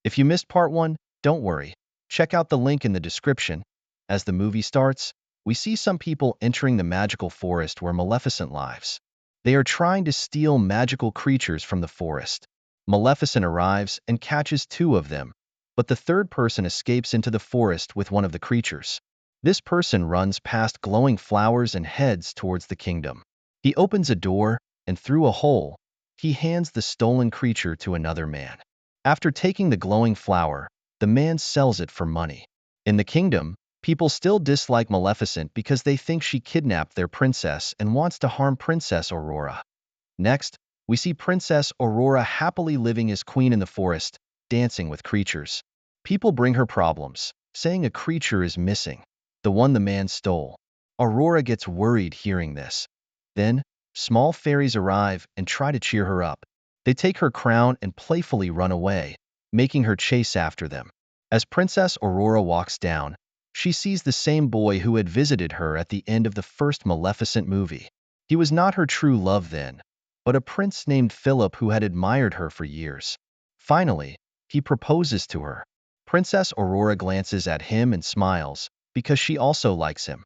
If you missed part 1, don't worry. Check out the link in the description. As the movie starts, we see some people entering the magical forest where Maleficent lives. They are trying to steal magical creatures from the forest. Maleficent arrives and catches 2 of them, but the third person escapes into the forest with one of the creatures. This person runs past glowing flowers and heads towards the kingdom. He opens a door, and through a hole, he hands the stolen creature to another man. After taking the glowing flower, the man sells it for money. In the kingdom, people still dislike Maleficent because they think she kidnapped their princess and wants to harm Princess Aurora. Next, we see Princess Aurora happily living as queen in the forest, dancing with creatures. People bring her problems, saying a creature is missing, the one the man stole. Aurora gets worried hearing this. Then, small fairies arrive and try to cheer her up. They take her crown and playfully run away, making her chase after them. As Princess Aurora walks down, she sees the same boy who had visited her at the end of the first Maleficent movie. He was not her true love then, but a prince named Philip who had admired her for years. Finally, he proposes to her. Princess Aurora glances at him and smiles, because she also likes him.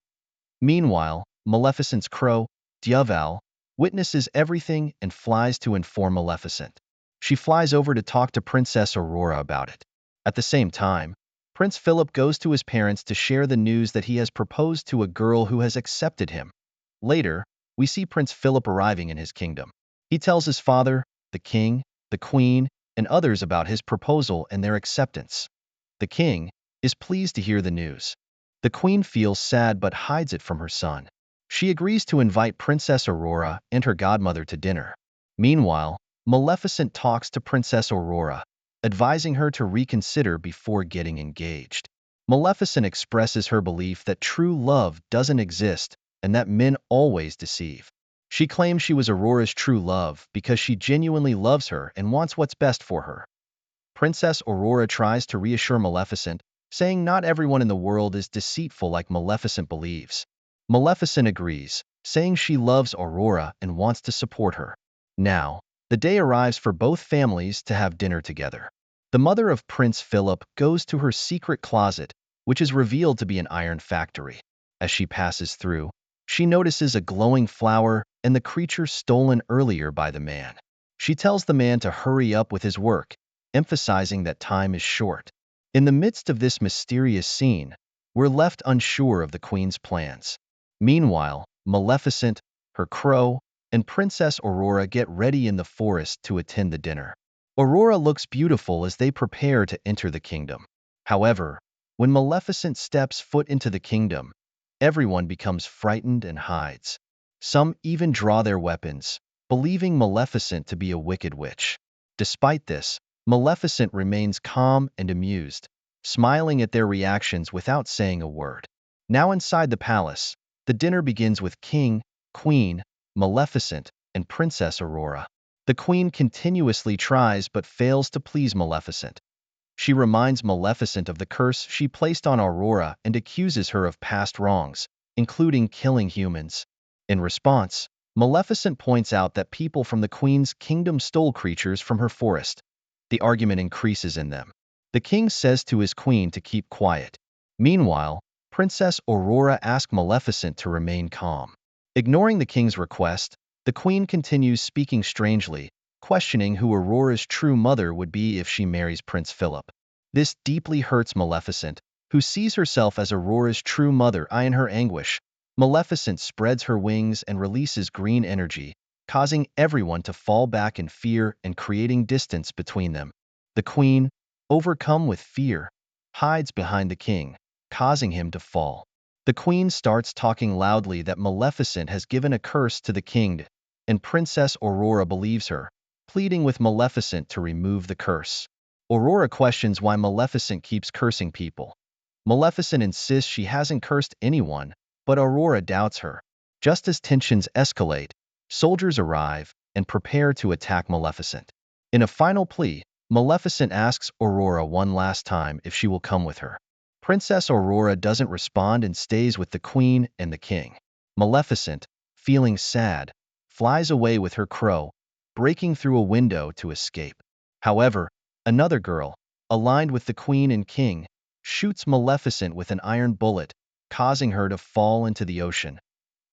Meanwhile, Maleficent's crow, Diaval, witnesses everything and flies to inform Maleficent. She flies over to talk to Princess Aurora about it. At the same time, Prince Philip goes to his parents to share the news that he has proposed to a girl who has accepted him. Later, we see Prince Philip arriving in his kingdom. He tells his father, the king, the queen, and others about his proposal and their acceptance. The king is pleased to hear the news. The queen feels sad but hides it from her son. She agrees to invite Princess Aurora and her godmother to dinner. Meanwhile, Maleficent talks to Princess Aurora, advising her to reconsider before getting engaged. Maleficent expresses her belief that true love doesn't exist and that men always deceive. She claims she was Aurora's true love because she genuinely loves her and wants what's best for her. Princess Aurora tries to reassure Maleficent, saying not everyone in the world is deceitful like Maleficent believes. Maleficent agrees, saying she loves Aurora and wants to support her. Now, the day arrives for both families to have dinner together. The mother of Prince Philip goes to her secret closet, which is revealed to be an iron factory. As she passes through, she notices a glowing flower and the creature stolen earlier by the man. She tells the man to hurry up with his work, emphasizing that time is short. In the midst of this mysterious scene, we're left unsure of the queen's plans. Meanwhile, Maleficent, her crow, and Princess Aurora get ready in the forest to attend the dinner. Aurora looks beautiful as they prepare to enter the kingdom. However, when Maleficent steps foot into the kingdom, everyone becomes frightened and hides. Some even draw their weapons, believing Maleficent to be a wicked witch. Despite this, Maleficent remains calm and amused, smiling at their reactions without saying a word. Now inside the palace, the dinner begins with King, Queen, Maleficent, and Princess Aurora. The queen continuously tries but fails to please Maleficent. She reminds Maleficent of the curse she placed on Aurora and accuses her of past wrongs, including killing humans. In response, Maleficent points out that people from the queen's kingdom stole creatures from her forest. The argument increases in them. The king says to his queen to keep quiet. Meanwhile, Princess Aurora asks Maleficent to remain calm. Ignoring the king's request, the queen continues speaking strangely, questioning who Aurora's true mother would be if she marries Prince Philip. This deeply hurts Maleficent, who sees herself as Aurora's true mother. In her anguish, Maleficent spreads her wings and releases green energy, causing everyone to fall back in fear and creating distance between them. The queen, overcome with fear, hides behind the king, causing him to fall. The queen starts talking loudly that Maleficent has given a curse to the king, and Princess Aurora believes her, pleading with Maleficent to remove the curse. Aurora questions why Maleficent keeps cursing people. Maleficent insists she hasn't cursed anyone, but Aurora doubts her. Just as tensions escalate, soldiers arrive and prepare to attack Maleficent. In a final plea, Maleficent asks Aurora one last time if she will come with her. Princess Aurora doesn't respond and stays with the queen and the king. Maleficent, feeling sad, flies away with her crow, breaking through a window to escape. However, another girl, aligned with the queen and king, shoots Maleficent with an iron bullet, causing her to fall into the ocean.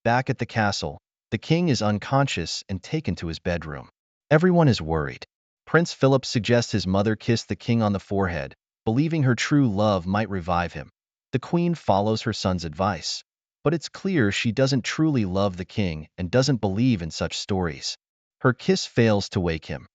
Back at the castle, the king is unconscious and taken to his bedroom. Everyone is worried. Prince Philip suggests his mother kiss the king on the forehead, believing her true love might revive him. The queen follows her son's advice, but it's clear she doesn't truly love the king and doesn't believe in such stories. Her kiss fails to wake him.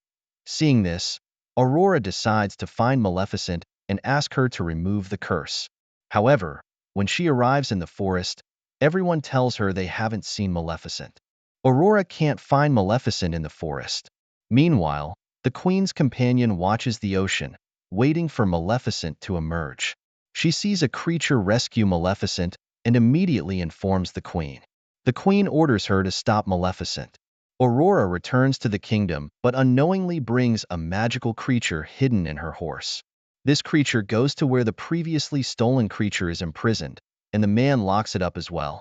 Seeing this, Aurora decides to find Maleficent and ask her to remove the curse. However, when she arrives in the forest, everyone tells her they haven't seen Maleficent. Aurora can't find Maleficent in the forest. Meanwhile, the queen's companion watches the ocean, waiting for Maleficent to emerge. She sees a creature rescue Maleficent and immediately informs the queen. The queen orders her to stop Maleficent. Aurora returns to the kingdom but unknowingly brings a magical creature hidden in her horse. This creature goes to where the previously stolen creature is imprisoned, and the man locks it up as well.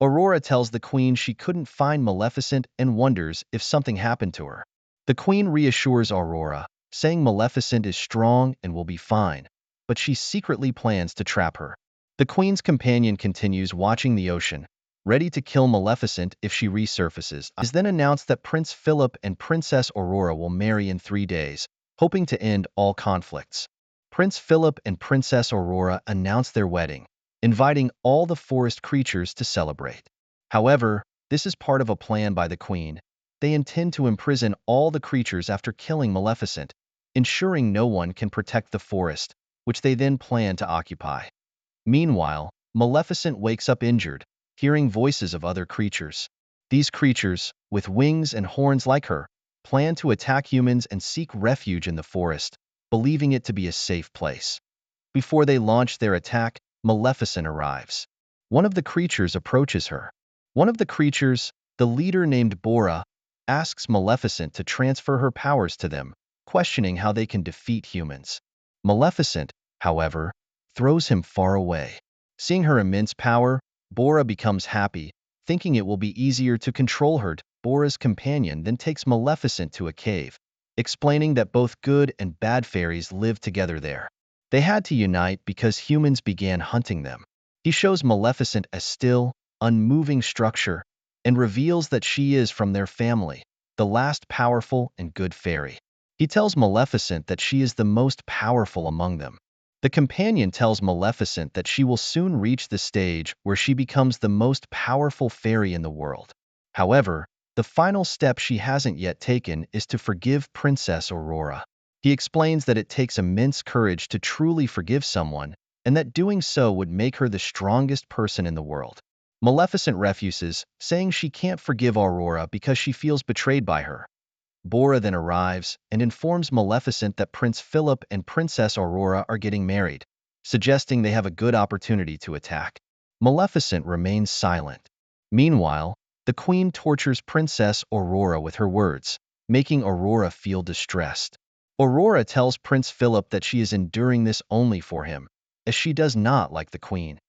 Aurora tells the queen she couldn't find Maleficent and wonders if something happened to her. The queen reassures Aurora, saying Maleficent is strong and will be fine, but she secretly plans to trap her. The queen's companion continues watching the ocean, ready to kill Maleficent if she resurfaces. It is then announced that Prince Philip and Princess Aurora will marry in 3 days, hoping to end all conflicts. Prince Philip and Princess Aurora announce their wedding, inviting all the forest creatures to celebrate. However, this is part of a plan by the queen. They intend to imprison all the creatures after killing Maleficent, ensuring no one can protect the forest, which they then plan to occupy. Meanwhile, Maleficent wakes up injured, hearing voices of other creatures. These creatures, with wings and horns like her, plan to attack humans and seek refuge in the forest, believing it to be a safe place. Before they launch their attack, Maleficent arrives. One of the creatures approaches her. One of the creatures, the leader named Bora, asks Maleficent to transfer her powers to them, questioning how they can defeat humans. Maleficent, however, throws him far away. Seeing her immense power, Bora becomes happy, thinking it will be easier to control her. Bora's companion then takes Maleficent to a cave, explaining that both good and bad fairies live together there. They had to unite because humans began hunting them. He shows Maleficent a still, unmoving structure and reveals that she is from their family, the last powerful and good fairy. He tells Maleficent that she is the most powerful among them. The companion tells Maleficent that she will soon reach the stage where she becomes the most powerful fairy in the world. However, the final step she hasn't yet taken is to forgive Princess Aurora. He explains that it takes immense courage to truly forgive someone, and that doing so would make her the strongest person in the world. Maleficent refuses, saying she can't forgive Aurora because she feels betrayed by her. Bora then arrives and informs Maleficent that Prince Philip and Princess Aurora are getting married, suggesting they have a good opportunity to attack. Maleficent remains silent. Meanwhile, the queen tortures Princess Aurora with her words, making Aurora feel distressed. Aurora tells Prince Philip that she is enduring this only for him, as she does not like the queen.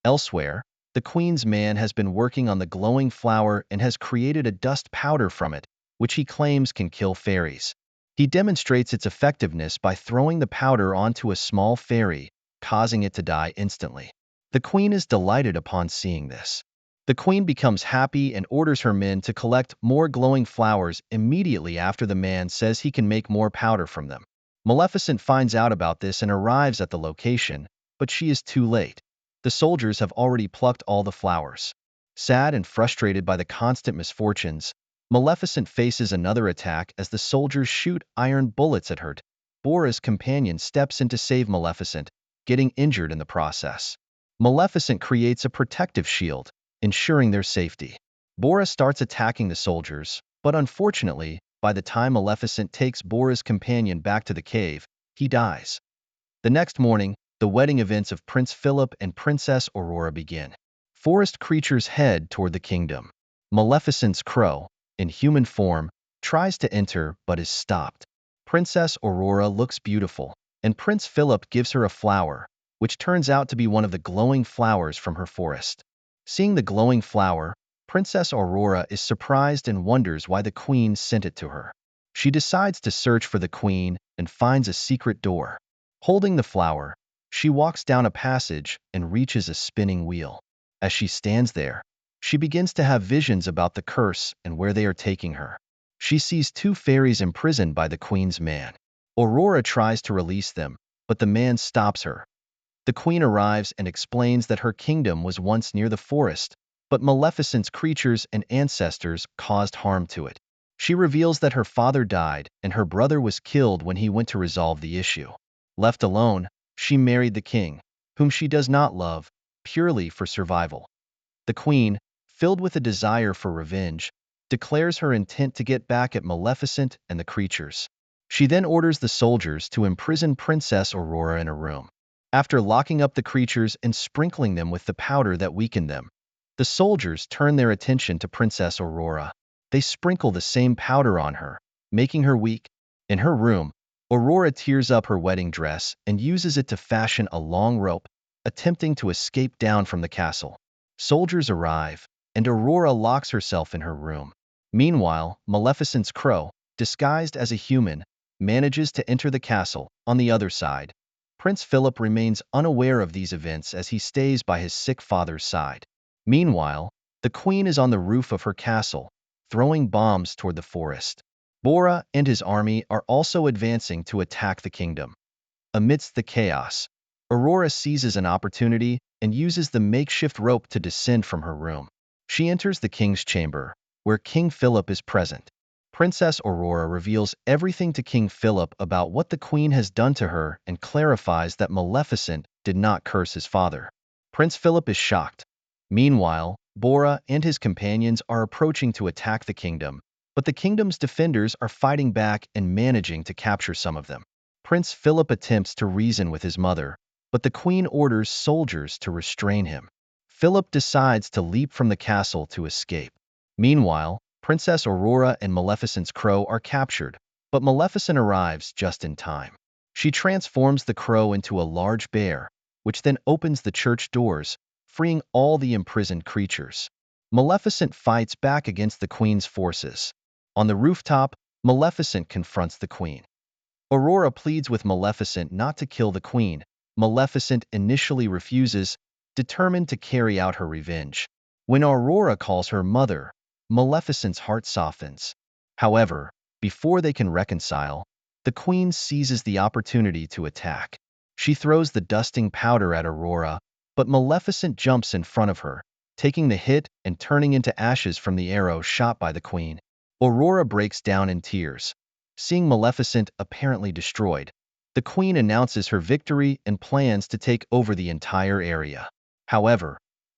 Elsewhere, the queen's man has been working on the glowing flower and has created a dust powder from it, which he claims can kill fairies. He demonstrates its effectiveness by throwing the powder onto a small fairy, causing it to die instantly. The queen is delighted upon seeing this. The queen becomes happy and orders her men to collect more glowing flowers immediately after the man says he can make more powder from them. Maleficent finds out about this and arrives at the location, but she is too late. The soldiers have already plucked all the flowers. Sad and frustrated by the constant misfortunes, Maleficent faces another attack as the soldiers shoot iron bullets at her. Bora's companion steps in to save Maleficent, getting injured in the process. Maleficent creates a protective shield, ensuring their safety. Bora starts attacking the soldiers, but unfortunately, by the time Maleficent takes Bora's companion back to the cave, he dies. The next morning, the wedding events of Prince Philip and Princess Aurora begin. Forest creatures head toward the kingdom. Maleficent's crow, in human form, tries to enter but is stopped. Princess Aurora looks beautiful, and Prince Philip gives her a flower, which turns out to be one of the glowing flowers from her forest. Seeing the glowing flower, Princess Aurora is surprised and wonders why the queen sent it to her. She decides to search for the queen and finds a secret door. Holding the flower, she walks down a passage and reaches a spinning wheel. As she stands there, she begins to have visions about the curse and where they are taking her. She sees two fairies imprisoned by the queen's man. Aurora tries to release them, but the man stops her. The queen arrives and explains that her kingdom was once near the forest, but Maleficent's creatures and ancestors caused harm to it. She reveals that her father died and her brother was killed when he went to resolve the issue. Left alone, she married the king, whom she does not love, purely for survival. The queen, filled with a desire for revenge, declares her intent to get back at Maleficent and the creatures. She then orders the soldiers to imprison Princess Aurora in a room. After locking up the creatures and sprinkling them with the powder that weakened them, the soldiers turn their attention to Princess Aurora. They sprinkle the same powder on her, making her weak. In her room, Aurora tears up her wedding dress and uses it to fashion a long rope, attempting to escape down from the castle. Soldiers arrive, and Aurora locks herself in her room. Meanwhile, Maleficent's crow, disguised as a human, manages to enter the castle. On the other side, Prince Philip remains unaware of these events as he stays by his sick father's side. Meanwhile, the queen is on the roof of her castle, throwing bombs toward the forest. Bora and his army are also advancing to attack the kingdom. Amidst the chaos, Aurora seizes an opportunity and uses the makeshift rope to descend from her room. She enters the king's chamber, where King Philip is present. Princess Aurora reveals everything to King Philip about what the queen has done to her and clarifies that Maleficent did not curse his father. Prince Philip is shocked. Meanwhile, Bora and his companions are approaching to attack the kingdom, but the kingdom's defenders are fighting back and managing to capture some of them. Prince Philip attempts to reason with his mother, but the queen orders soldiers to restrain him. Philip decides to leap from the castle to escape. Meanwhile, Princess Aurora and Maleficent's crow are captured, but Maleficent arrives just in time. She transforms the crow into a large bear, which then opens the church doors, freeing all the imprisoned creatures. Maleficent fights back against the queen's forces. On the rooftop, Maleficent confronts the queen. Aurora pleads with Maleficent not to kill the queen. Maleficent initially refuses, determined to carry out her revenge. When Aurora calls her mother, Maleficent's heart softens. However, before they can reconcile, the queen seizes the opportunity to attack. She throws the dusting powder at Aurora, but Maleficent jumps in front of her, taking the hit and turning into ashes from the arrow shot by the queen. Aurora breaks down in tears. Seeing Maleficent apparently destroyed, the queen announces her victory and plans to take over the entire area. However,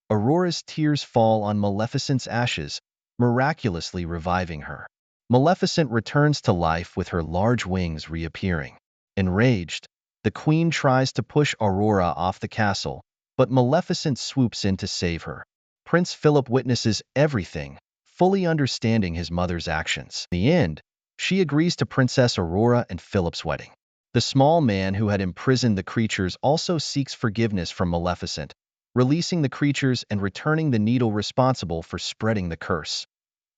Aurora's tears fall on Maleficent's ashes, miraculously reviving her. Maleficent returns to life with her large wings reappearing. Enraged, the queen tries to push Aurora off the castle, but Maleficent swoops in to save her. Prince Philip witnesses everything, fully understanding his mother's actions. In the end, she agrees to Princess Aurora and Philip's wedding. The small man who had imprisoned the creatures also seeks forgiveness from Maleficent, releasing the creatures and returning the needle responsible for spreading the curse.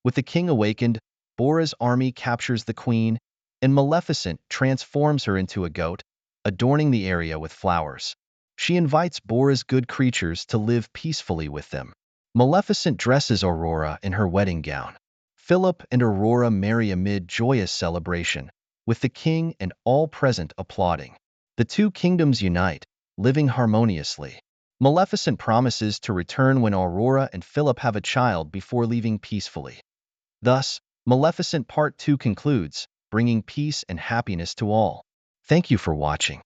With the king awakened, Bora's army captures the queen, and Maleficent transforms her into a goat, adorning the area with flowers. She invites Bora's good creatures to live peacefully with them. Maleficent dresses Aurora in her wedding gown. Philip and Aurora marry amid joyous celebration, with the king and all present applauding. The two kingdoms unite, living harmoniously. Maleficent promises to return when Aurora and Philip have a child before leaving peacefully. Thus, Maleficent Part 2 concludes, bringing peace and happiness to all. Thank you for watching.